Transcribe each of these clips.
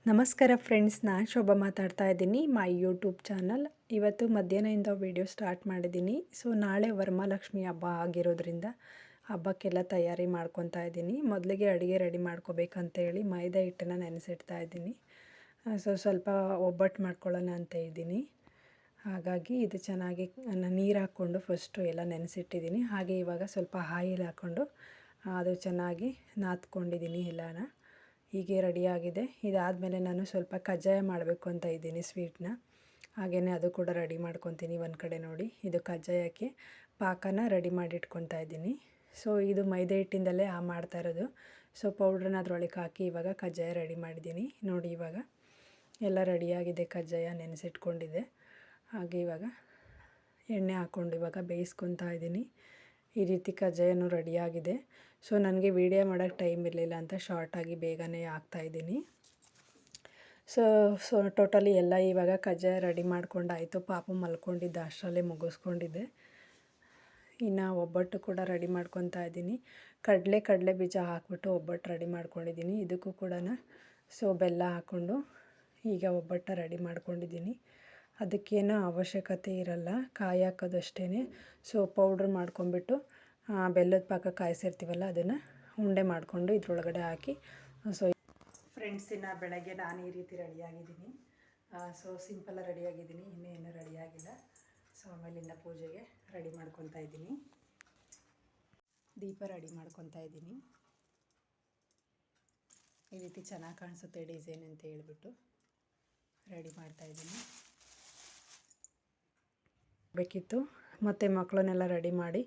ನಮಸ್ಕಾರ ಫ್ರೆಂಡ್ಸ್, ನಾನು ಶೋಭಾ ಮಾತಾಡ್ತಾ ಇದ್ದೀನಿ ಮೈ ಯೂಟ್ಯೂಬ್ ಚಾನಲ್. ಇವತ್ತು ಮಧ್ಯಾಹ್ನದಿಂದ ವಿಡಿಯೋ ಸ್ಟಾರ್ಟ್ ಮಾಡಿದ್ದೀನಿ. ಸೊ ನಾಳೆ ವರಮಹಾಲಕ್ಷ್ಮಿ ಹಬ್ಬ ಆಗಿರೋದ್ರಿಂದ ಹಬ್ಬಕ್ಕೆಲ್ಲ ತಯಾರಿ ಮಾಡ್ಕೊತಾ ಇದ್ದೀನಿ. ಮೊದಲಿಗೆ ಅಡುಗೆ ರೆಡಿ ಮಾಡ್ಕೋಬೇಕಂತೇಳಿ ಮೈದಾ ಹಿಟ್ಟನ್ನು ನೆನೆಸಿಡ್ತಾ ಇದ್ದೀನಿ. ಸ್ವಲ್ಪ ಒಬ್ಬಟ್ಟು ಮಾಡ್ಕೊಳ್ಳೋಣ ಅಂತ ಇದ್ದೀನಿ. ಹಾಗಾಗಿ ಇದು ಚೆನ್ನಾಗಿ ನೀರು ಹಾಕ್ಕೊಂಡು ಫಸ್ಟು ಎಲ್ಲ ನೆನೆಸಿಟ್ಟಿದ್ದೀನಿ. ಹಾಗೆ ಇವಾಗ ಸ್ವಲ್ಪ ಆಯಿಲ್ ಹಾಕ್ಕೊಂಡು ಅದು ಚೆನ್ನಾಗಿ ನಾದ್ಕೊಂಡಿದ್ದೀನಿ ಎಲ್ಲನ. ಹೀಗೆ ರೆಡಿಯಾಗಿದೆ. ಇದಾದಮೇಲೆ ನಾನು ಸ್ವಲ್ಪ ಕಜ್ಜಾಯ ಮಾಡಬೇಕು ಅಂತ ಇದ್ದೀನಿ ಸ್ವೀಟ್ನ. ಹಾಗೆಯೇ ಅದು ಕೂಡ ರೆಡಿ ಮಾಡ್ಕೊತೀನಿ. ಒಂದು ಕಡೆ ನೋಡಿ, ಇದು ಕಜ್ಜಾಯಕ್ಕೆ ಪಾಕನ ರೆಡಿ ಮಾಡಿ ಇಟ್ಕೊತಾ ಇದ್ದೀನಿ. ಸೊ ಇದು ಮೈದಾ ಹಿಟ್ಟಿಂದಲೇ ಮಾಡ್ತಾ ಇರೋದು. ಸೊ ಪೌಡ್ರನ್ನ ಅದರೊಳಗೆ ಹಾಕಿ ಇವಾಗ ಕಜ್ಜಾಯ ರೆಡಿ ಮಾಡಿದ್ದೀನಿ. ನೋಡಿ ಇವಾಗ ಎಲ್ಲ ರೆಡಿಯಾಗಿದೆ. ಕಜ್ಜಾಯ ನೆನೆಸಿಟ್ಕೊಂಡಿದ್ದೆ. ಹಾಗೆ ಇವಾಗ ಎಣ್ಣೆ ಹಾಕ್ಕೊಂಡು ಇವಾಗ ಬೇಯಿಸ್ಕೊತಾ ಇದ್ದೀನಿ. ಈ ರೀತಿ ಕಜ್ಜಾಯನೂ ರೆಡಿಯಾಗಿದೆ. ಸೊ ನನಗೆ ವೀಡಿಯೋ ಮಾಡೋಕ್ಕೆ ಟೈಮ್ ಇರಲಿಲ್ಲ ಅಂತ ಶಾರ್ಟಾಗಿ ಬೇಗನೆ ಹಾಕ್ತಾಯಿದ್ದೀನಿ. ಸೊ ಟೋಟಲಿ ಎಲ್ಲ ಇವಾಗ ಕಜ್ಜಾಯ ರೆಡಿ ಮಾಡ್ಕೊಂಡಾಯಿತು. ಪಾಪು ಮಲ್ಕೊಂಡಿದ್ದ, ಅಷ್ಟರಲ್ಲೇ ಮುಗಿಸ್ಕೊಂಡಿದ್ದೆ. ಇನ್ನು ಒಬ್ಬಟ್ಟು ಕೂಡ ರೆಡಿ ಮಾಡ್ಕೊತಾ ಇದ್ದೀನಿ. ಕಡಲೆ ಬೀಜ ಹಾಕ್ಬಿಟ್ಟು ಒಬ್ಬಟ್ಟು ರೆಡಿ ಮಾಡ್ಕೊಂಡಿದ್ದೀನಿ. ಇದಕ್ಕೂ ಕೂಡ ಸೊ ಬೆಲ್ಲ ಹಾಕ್ಕೊಂಡು ಈಗ ಒಬ್ಬಟ್ಟು ರೆಡಿ ಮಾಡ್ಕೊಂಡಿದ್ದೀನಿ. ಅದಕ್ಕೇನೋ ಅವಶ್ಯಕತೆ ಇರಲ್ಲ, ಕಾಯಿ ಹಾಕೋದಷ್ಟೇ. ಸೊ ಪೌಡ್ರ್ ಮಾಡ್ಕೊಂಬಿಟ್ಟು ಬೆಲ್ಲದ ಪಾಕ ಕಾಯಿಸಿರ್ತೀವಲ್ಲ, ಅದನ್ನು ಉಂಡೆ ಮಾಡಿಕೊಂಡು ಇದ್ರೊಳಗಡೆ ಹಾಕಿ. ಸೊ ಫ್ರೆಂಡ್ಸ್, ಇನ್ನು ಬೆಳಗ್ಗೆ ನಾನು ಈ ರೀತಿ ರೆಡಿಯಾಗಿದ್ದೀನಿ. ಸೊ ಸಿಂಪಲ್ಲಾಗಿ ರೆಡಿಯಾಗಿದ್ದೀನಿ, ಇನ್ನೇನು ರೆಡಿಯಾಗಿಲ್ಲ. ಸೊ ಆಮೇಲಿಂದ ಪೂಜೆಗೆ ರೆಡಿ ಮಾಡ್ಕೊತಾ ಇದ್ದೀನಿ. ದೀಪ ರೆಡಿ ಮಾಡ್ಕೊತಾ ಇದ್ದೀನಿ. ಈ ರೀತಿ ಚೆನ್ನಾಗಿ ಕಾಣಿಸುತ್ತೆ ಡಿಸೈನ್ ಅಂತ ಹೇಳ್ಬಿಟ್ಟು ರೆಡಿ ಮಾಡ್ತಾಯಿದ್ದೀನಿ. ಬೇಕಿತ್ತು ಮತ್ತು ಮಕ್ಕಳನ್ನೆಲ್ಲ ರೆಡಿ ಮಾಡಿ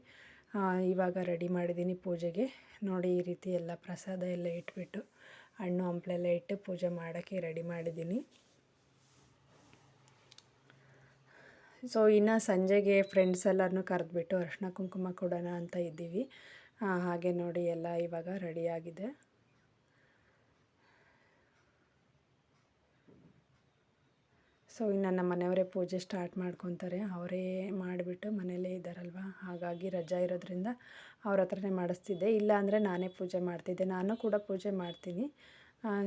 ಇವಾಗ ರೆಡಿ ಮಾಡಿದ್ದೀನಿ ಪೂಜೆಗೆ. ನೋಡಿ, ಈ ರೀತಿ ಎಲ್ಲ ಪ್ರಸಾದ ಎಲ್ಲ ಇಟ್ಬಿಟ್ಟು ಹಣ್ಣು ಹಂಪಲೆಲ್ಲ ಇಟ್ಟು ಪೂಜೆ ಮಾಡೋಕ್ಕೆ ರೆಡಿ ಮಾಡಿದ್ದೀನಿ. ಸೊ ಇನ್ನು ಸಂಜೆಗೆ ಫ್ರೆಂಡ್ಸ್ ಎಲ್ಲರನ್ನೂ ಕರೆದ್ಬಿಟ್ಟು ಅರಿಶಿನ ಕುಂಕುಮ ಕೊಡೋಣ ಅಂತ ಇದ್ದೀವಿ. ಹಾಗೆ ನೋಡಿ ಎಲ್ಲ ಇವಾಗ ರೆಡಿಯಾಗಿದೆ. ಸೊ ಇನ್ನು ನಮ್ಮ ಮನೆಯವರೇ ಪೂಜೆ ಸ್ಟಾರ್ಟ್ ಮಾಡ್ಕೊತಾರೆ. ಅವರೇ ಮಾಡಿಬಿಟ್ಟು ಮನೆಯಲ್ಲೇ ಇದ್ದಾರಲ್ವ, ಹಾಗಾಗಿ ರಜಾ ಇರೋದ್ರಿಂದ ಅವ್ರ ಹತ್ರನೇ ಮಾಡಿಸ್ತಿದ್ದೆ. ಇಲ್ಲ ಅಂದರೆ ನಾನೇ ಪೂಜೆ ಮಾಡ್ತಿದ್ದೆ. ನಾನು ಕೂಡ ಪೂಜೆ ಮಾಡ್ತೀನಿ.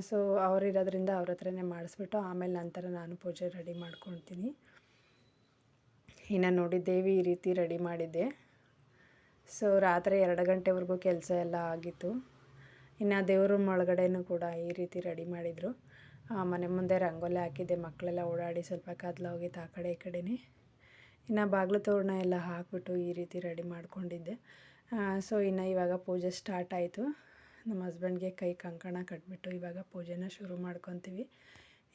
ಸೊ ಅವರಿರೋದ್ರಿಂದ ಅವ್ರ ಹತ್ರನೇ ಮಾಡಿಸ್ಬಿಟ್ಟು ಆಮೇಲೆ ನಂತರ ನಾನು ಪೂಜೆ ರೆಡಿ ಮಾಡ್ಕೊಳ್ತೀನಿ. ಇನ್ನು ನೋಡಿ, ದೇವಿ ಈ ರೀತಿ ರೆಡಿ ಮಾಡಿದ್ದೆ. ಸೊ ರಾತ್ರಿ 2 ಗಂಟೆವರೆಗೂ ಕೆಲಸ ಎಲ್ಲ ಆಗಿತ್ತು. ಇನ್ನು ದೇವ್ರ ಒಳಗಡೆನೂ ಕೂಡ ಈ ರೀತಿ ರೆಡಿ ಮಾಡಿದರು. ಮನೆ ಮುಂದೆ ರಂಗೋಲಿ ಹಾಕಿದ್ದೆ. ಮಕ್ಕಳೆಲ್ಲ ಓಡಾಡಿ ಸ್ವಲ್ಪ ಕತ್ಲೋಗಿತ್ತು ಆ ಕಡೆ ಈ ಕಡೆನೇ. ಇನ್ನು ಬಾಗಿಲು ತೋರಣ ಎಲ್ಲ ಹಾಕ್ಬಿಟ್ಟು ಈ ರೀತಿ ರೆಡಿ ಮಾಡ್ಕೊಂಡಿದ್ದೆ. ಸೊ ಇನ್ನು ಇವಾಗ ಪೂಜೆ ಸ್ಟಾರ್ಟ್ ಆಯಿತು. ನಮ್ಮ ಹಸ್ಬೆಂಡ್ಗೆ ಕೈ ಕಂಕಣ ಕಟ್ಬಿಟ್ಟು ಇವಾಗ ಪೂಜೆನ ಶುರು ಮಾಡ್ಕೊತೀವಿ.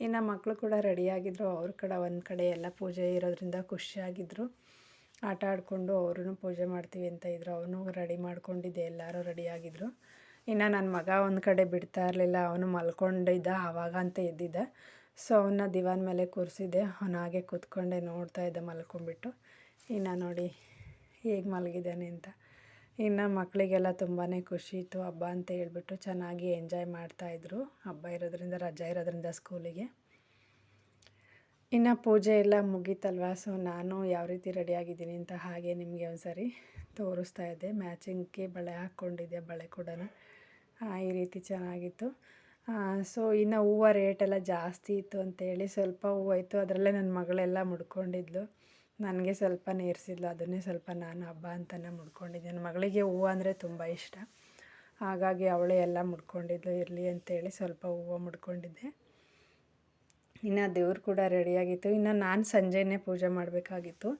ಇನ್ನು ಮಕ್ಕಳು ಕೂಡ ರೆಡಿಯಾಗಿದ್ದರು. ಅವ್ರ ಕಡೆ ಒಂದು ಕಡೆ ಎಲ್ಲ ಪೂಜೆ ಇರೋದ್ರಿಂದ ಖುಷಿಯಾಗಿದ್ದರು. ಆಟ ಆಡಿಕೊಂಡು ಅವ್ರೂ ಪೂಜೆ ಮಾಡ್ತೀವಿ ಅಂತ ಇದ್ದರು. ಅವನು ರೆಡಿ ಮಾಡ್ಕೊಂಡಿದ್ದೆ. ಎಲ್ಲರೂ ರೆಡಿಯಾಗಿದ್ದರು. ಇನ್ನು ನನ್ನ ಮಗ ಒಂದು ಕಡೆ ಬಿಡ್ತಾ ಇರಲಿಲ್ಲ. ಅವನು ಮಲ್ಕೊಂಡಿದ್ದ, ಆವಾಗ ಅಂತ ಎದ್ದಿದ್ದ. ಸೊ ಅವನ್ನ ದಿವಾನ್ ಮೇಲೆ ಕೂರಿಸಿದ್ದೆ. ಅವನು ಹಾಗೆ ಕೂತ್ಕೊಂಡೆ ನೋಡ್ತಾ ಇದ್ದ ಮಲ್ಕೊಂಡ್ಬಿಟ್ಟು. ಇನ್ನು ನೋಡಿ ಹೇಗೆ ಮಲಗಿದ್ದಾನೆ ಅಂತ. ಇನ್ನು ಮಕ್ಕಳಿಗೆಲ್ಲ ತುಂಬಾ ಖುಷಿ ಇತ್ತು. ಹಬ್ಬ ಅಂತ ಹೇಳ್ಬಿಟ್ಟು ಚೆನ್ನಾಗಿ ಎಂಜಾಯ್ ಮಾಡ್ತಾಯಿದ್ರು. ಹಬ್ಬ ಇರೋದ್ರಿಂದ, ರಜಾ ಇರೋದ್ರಿಂದ ಸ್ಕೂಲಿಗೆ. ಇನ್ನು ಪೂಜೆ ಎಲ್ಲ ಮುಗೀತಲ್ವ. ಸೊ ನಾನು ಯಾವ ರೀತಿ ರೆಡಿಯಾಗಿದ್ದೀನಿ ಅಂತ ಹಾಗೆ ನಿಮಗೆ ಒಂದು ಸರಿ ತೋರಿಸ್ತಾ ಇದ್ದೆ. ಮ್ಯಾಚಿಂಗ್ಗೆ ಬಳೆ ಹಾಕ್ಕೊಂಡಿದ್ದೆ. ಬಳೆ ಕೂಡ ಈ ರೀತಿ ಚೆನ್ನಾಗಿತ್ತು. ಸೊ ಇನ್ನು ಹೂವು ರೇಟೆಲ್ಲ ಜಾಸ್ತಿ ಇತ್ತು ಅಂತೇಳಿ ಸ್ವಲ್ಪ ಹೂವು ಇತ್ತು. ಅದರಲ್ಲೇ ನನ್ನ ಮಗಳೆಲ್ಲ ಮುಡ್ಕೊಂಡಿದ್ಲು. ನನಗೆ ಸ್ವಲ್ಪ ನೇರಿಸಿದ್ಲು. ಅದನ್ನೇ ಸ್ವಲ್ಪ ನಾನು ಹಬ್ಬ ಅಂತಲೇ ಮುಡ್ಕೊಂಡಿದ್ದೆ. ನನ್ನ ಮಗಳಿಗೆ ಹೂವು ಅಂದರೆ ತುಂಬ ಇಷ್ಟ. ಹಾಗಾಗಿ ಅವಳೇ ಎಲ್ಲ ಮುಡ್ಕೊಂಡಿದ್ಲು. ಇರಲಿ ಅಂತೇಳಿ ಸ್ವಲ್ಪ ಹೂವು ಮುಡ್ಕೊಂಡಿದ್ದೆ. ಇನ್ನು ದೇವ್ರು ಕೂಡ ರೆಡಿಯಾಗಿತ್ತು. ಇನ್ನು ನಾನು ಸಂಜೆಯೇ ಪೂಜೆ ಮಾಡಬೇಕಾಗಿತ್ತು.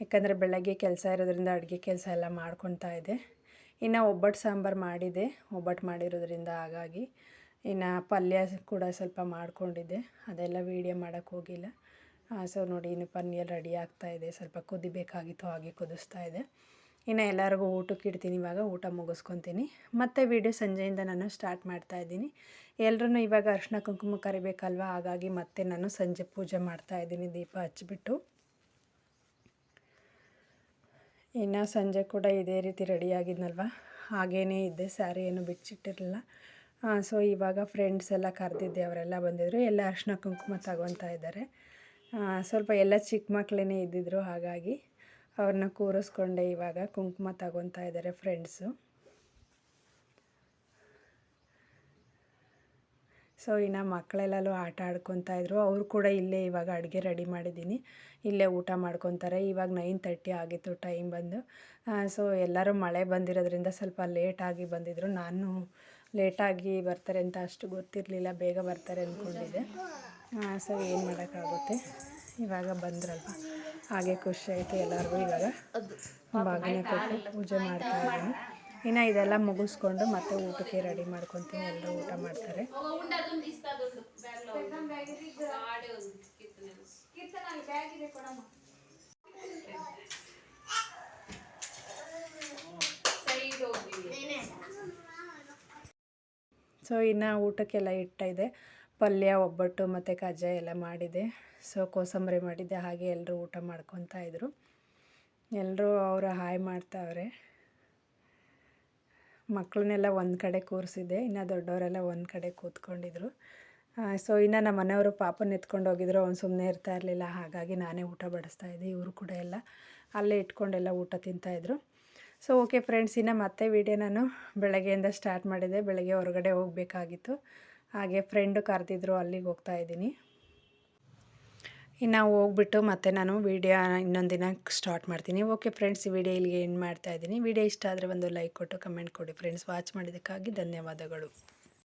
ಯಾಕಂದರೆ ಬೆಳಗ್ಗೆ ಕೆಲಸ ಇರೋದ್ರಿಂದ ಅಡುಗೆ ಕೆಲಸ ಎಲ್ಲ ಮಾಡ್ಕೊತಾ ಇದ್ದೆ. ಇನ್ನು ಒಬ್ಬಟ್ಟು ಸಾಂಬಾರು ಮಾಡಿದ್ದೆ. ಒಬ್ಬಟ್ಟು ಮಾಡಿರೋದ್ರಿಂದ ಹಾಗಾಗಿ. ಇನ್ನು ಪಲ್ಯ ಕೂಡ ಸ್ವಲ್ಪ ಮಾಡ್ಕೊಂಡಿದ್ದೆ. ಅದೆಲ್ಲ ವೀಡಿಯೋ ಮಾಡೋಕ್ಕೆ ಹೋಗಿಲ್ಲ. ಸೊ ನೋಡಿ, ಇನ್ನು ಪನ್ನೀರ್ ರೆಡಿ ಆಗ್ತಾಯಿದೆ. ಸ್ವಲ್ಪ ಕುದಿಬೇಕಾಗಿತ್ತು, ಹಾಗೆ ಕುದಿಸ್ತಾ ಇದೆ. ಇನ್ನು ಎಲ್ಲರಿಗೂ ಊಟಕ್ಕೆ ಇಡ್ತೀನಿ. ಇವಾಗ ಊಟ ಮುಗಿಸ್ಕೊತೀನಿ. ಮತ್ತು ವೀಡಿಯೋ ಸಂಜೆಯಿಂದ ನಾನು ಸ್ಟಾರ್ಟ್ ಮಾಡ್ತಾಯಿದ್ದೀನಿ. ಎಲ್ಲರೂ ಇವಾಗ ಅರಿಶಿನ ಕುಂಕುಮ ಕರಿಬೇಕಲ್ವ, ಹಾಗಾಗಿ ಮತ್ತೆ ನಾನು ಸಂಜೆ ಪೂಜೆ ಮಾಡ್ತಾಯಿದ್ದೀನಿ ದೀಪ ಹಚ್ಚಿಬಿಟ್ಟು. ಇನ್ನು ಸಂಜೆ ಕೂಡ ಇದೇ ರೀತಿ ರೆಡಿಯಾಗಿದ್ನಲ್ವ, ಹಾಗೇ ಇದ್ದೆ. ಸ್ಯಾರಿ ಏನು ಬಿಚ್ಚಿಟ್ಟಿರಲಿಲ್ಲ. ಸೊ ಇವಾಗ ಫ್ರೆಂಡ್ಸ್ ಎಲ್ಲ ಕರೆದಿದ್ದೆ. ಅವರೆಲ್ಲ ಬಂದಿದ್ದರು. ಎಲ್ಲ ಅರಿಶಿನ ಕುಂಕುಮ ತಗೊತಾ ಇದ್ದಾರೆ. ಸ್ವಲ್ಪ ಎಲ್ಲ ಚಿಕ್ಕ ಮಕ್ಕಳೇ ಇದ್ದಿದ್ದರು. ಹಾಗಾಗಿ ಅವ್ರನ್ನ ಕೂರಿಸ್ಕೊಂಡೆ ಇವಾಗ ಕುಂಕುಮ ತಗೊತಾ ಇದ್ದಾರೆ ಫ್ರೆಂಡ್ಸು. ಸೊ ಇನ್ನು ಮಕ್ಕಳೆಲ್ಲೂ ಆಟ ಆಡ್ಕೊತಾಯಿದ್ರು. ಅವರು ಕೂಡ ಇಲ್ಲೇ ಇವಾಗ ಅಡುಗೆ ರೆಡಿ ಮಾಡಿದ್ದೀನಿ, ಇಲ್ಲೇ ಊಟ ಮಾಡ್ಕೊತಾರೆ. ಇವಾಗ 9:30 ಆಗಿತ್ತು ಟೈಮ್ ಬಂದು. ಸೊ ಎಲ್ಲರೂ ಮಳೆ ಬಂದಿರೋದ್ರಿಂದ ಸ್ವಲ್ಪ ಲೇಟಾಗಿ ಬಂದಿದ್ದರು. ನಾನು ಲೇಟಾಗಿ ಬರ್ತಾರೆ ಅಂತ ಅಷ್ಟು ಗೊತ್ತಿರಲಿಲ್ಲ, ಬೇಗ ಬರ್ತಾರೆ ಅಂದ್ಕೊಂಡಿದ್ದೆ. ಸೊ ಏನು ಮಾಡೋಕ್ಕಾಗುತ್ತೆ, ಇವಾಗ ಬಂದ್ರಲ್ವ ಹಾಗೆ ಖುಷಿ ಆಯಿತು ಎಲ್ಲರಿಗೂ. ಇವಾಗ ಬಾಗಿನ ಕೊಟ್ಟು ಪೂಜೆ ಮಾಡ್ತಾ ಇದ್ದೀನಿ. ಇನ್ನು ಇದೆಲ್ಲ ಮುಗಿಸ್ಕೊಂಡು ಮತ್ತೆ ಊಟಕ್ಕೆ ರೆಡಿ ಮಾಡ್ಕೊತೀನಿ. ಎಲ್ಲರೂ ಊಟ ಮಾಡ್ತಾರೆ. ಸೊ ಇನ್ನು ಊಟಕ್ಕೆಲ್ಲ ಇಟ್ಟಿದೆ. ಪಲ್ಯ, ಒಬ್ಬಟ್ಟು ಮತ್ತು ಕಜ್ಜಾಯ ಎಲ್ಲ ಮಾಡಿದೆ. ಸೊ ಕೋಸಂಬರಿ ಮಾಡಿದ್ದೆ. ಹಾಗೆ ಎಲ್ಲರೂ ಊಟ ಮಾಡ್ಕೊತಾ ಇದ್ರು. ಎಲ್ಲರೂ ಅವರು ಹಾಯ್ ಮಾಡ್ತಾವ್ರೆ. ಮಕ್ಕಳನ್ನೆಲ್ಲ ಒಂದು ಕಡೆ ಕೂರಿಸಿದ್ದೆ, ಇನ್ನು ದೊಡ್ಡವರೆಲ್ಲ ಒಂದು ಕಡೆ ಕೂತ್ಕೊಂಡಿದ್ರು. ಸೊ ಇನ್ನು ನಮ್ಮ ಮನೆಯವರು ಪಾಪನ ಎತ್ಕೊಂಡು ಹೋಗಿದ್ರು, ಅವ್ನು ಸುಮ್ಮನೆ ಇರ್ತಾ ಇರಲಿಲ್ಲ. ಹಾಗಾಗಿ ನಾನೇ ಊಟ ಬಡಿಸ್ತಾಯಿದ್ದೆ. ಇವರು ಕೂಡ ಎಲ್ಲ ಅಲ್ಲೇ ಇಟ್ಕೊಂಡೆಲ್ಲ ಊಟ ತಿಂತಾಯಿದ್ರು. ಸೊ ಓಕೆ ಫ್ರೆಂಡ್ಸ್, ಇನ್ನು ಮತ್ತೆ ವಿಡಿಯೋ ನಾನು ಬೆಳಗ್ಗೆಯಿಂದ ಸ್ಟಾರ್ಟ್ ಮಾಡಿದೆ. ಬೆಳಗ್ಗೆ ಹೊರಗಡೆ ಹೋಗಬೇಕಾಗಿತ್ತು, ಹಾಗೆ ಫ್ರೆಂಡು ಕರೆದಿದ್ರು, ಅಲ್ಲಿಗೆ ಹೋಗ್ತಾಯಿದ್ದೀನಿ. ಇನ್ನು ಹೋಗ್ಬಿಟ್ಟು ಮತ್ತೆ ನಾನು ವಿಡಿಯೋ ಇನ್ನೊಂದು ದಿನ ಸ್ಟಾರ್ಟ್ ಮಾಡ್ತೀನಿ. ಓಕೆ ಫ್ರೆಂಡ್ಸ್, ಈ ವಿಡಿಯೋ ಇಲ್ಲಿಗೆ ಎಂಡ್ ಮಾಡ್ತಾಯಿದ್ದೀನಿ. ವಿಡಿಯೋ ಇಷ್ಟ ಆದರೆ ಒಂದು ಲೈಕ್ ಕೊಟ್ಟು ಕಮೆಂಟ್ ಕೊಡಿ ಫ್ರೆಂಡ್ಸ್. ವಾಚ್ ಮಾಡಿದ್ದಕ್ಕಾಗಿ ಧನ್ಯವಾದಗಳು.